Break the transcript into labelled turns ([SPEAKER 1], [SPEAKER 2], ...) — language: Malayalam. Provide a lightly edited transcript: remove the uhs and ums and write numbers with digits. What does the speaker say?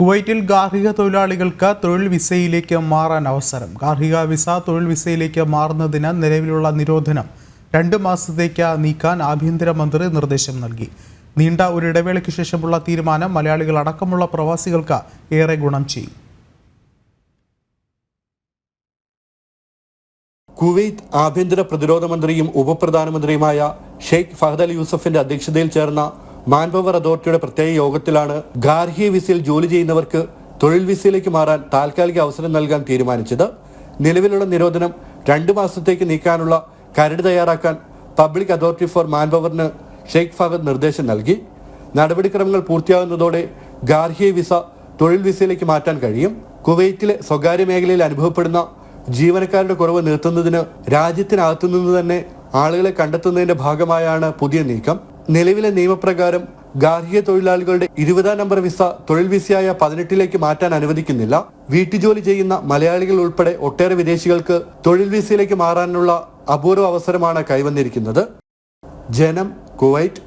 [SPEAKER 1] കുവൈറ്റിൽ ഗാർഹിക തൊഴിലാളികൾക്ക് തൊഴിൽ വിസയിലേക്ക് മാറാൻ അവസരം. ഗാർഹിക വിസ തൊഴിൽ വിസയിലേക്ക് മാറുന്നതിന് നിലവിലുള്ള നിരോധനം 2 മാസത്തേക്ക് നീക്കാൻ ആഭ്യന്തരമന്ത്രി നിർദ്ദേശം നൽകി. നീണ്ട ഒരു ഇടവേളയ്ക്ക് ശേഷമുള്ള തീരുമാനം മലയാളികൾ അടക്കമുള്ള പ്രവാസികൾക്ക് ഏറെ ഗുണം ചെയ്യും.
[SPEAKER 2] കുവൈറ്റ് ആഭ്യന്തര പ്രതിരോധ മന്ത്രിയും ഉപപ്രധാനമന്ത്രിയുമായ ഷെയ്ഖ് ഫഹദ് അൽ യൂസഫിന്റെ അധ്യക്ഷതയിൽ ചേർന്ന മാൻപവർ അതോറിറ്റിയുടെ പ്രത്യേക യോഗത്തിലാണ് ഗാർഹിക വിസയിൽ ജോലി ചെയ്യുന്നവർക്ക് തൊഴിൽ വിസയിലേക്ക് മാറാൻ താൽക്കാലിക അവസരം നൽകാൻ തീരുമാനിച്ചത്. നിലവിലുള്ള നിരോധനം 2 മാസത്തേക്ക് നീക്കാനുള്ള കരട് തയ്യാറാക്കാൻ പബ്ലിക് അതോറിറ്റി ഫോർ മാൻപവറിന് ഷെയ്ഖ് ഫഹദ് നിർദ്ദേശം നൽകി. നടപടിക്രമങ്ങൾ പൂർത്തിയാകുന്നതോടെ ഗാർഹിക വിസ തൊഴിൽ വിസയിലേക്ക് മാറ്റാൻ കഴിയും. കുവൈറ്റിലെ സ്വകാര്യ മേഖലയിൽ അനുഭവപ്പെടുന്ന ജീവനക്കാരുടെ കുറവ് നിർത്തുന്നതിന് രാജ്യത്തിനകത്തുനിന്ന് തന്നെ ആളുകളെ കണ്ടെത്തുന്നതിന്റെ ഭാഗമായാണ് പുതിയ നീക്കം. നിലവിലെ നിയമപ്രകാരം ഗാർഹിക തൊഴിലാളികളുടെ 20-ാം നമ്പർ വിസ തൊഴിൽ വിസയായ 18ലേക്ക് മാറ്റാൻ അനുവദിക്കുന്നില്ല. വീട്ടുജോലി ചെയ്യുന്ന മലയാളികൾ ഉൾപ്പെടെ ഒട്ടേറെ വിദേശികൾക്ക് തൊഴിൽ വിസയിലേക്ക് മാറാനുള്ള അപൂർവ അവസരമാണ് കൈവന്നിരിക്കുന്നത്. ജനം, കുവൈറ്റ്.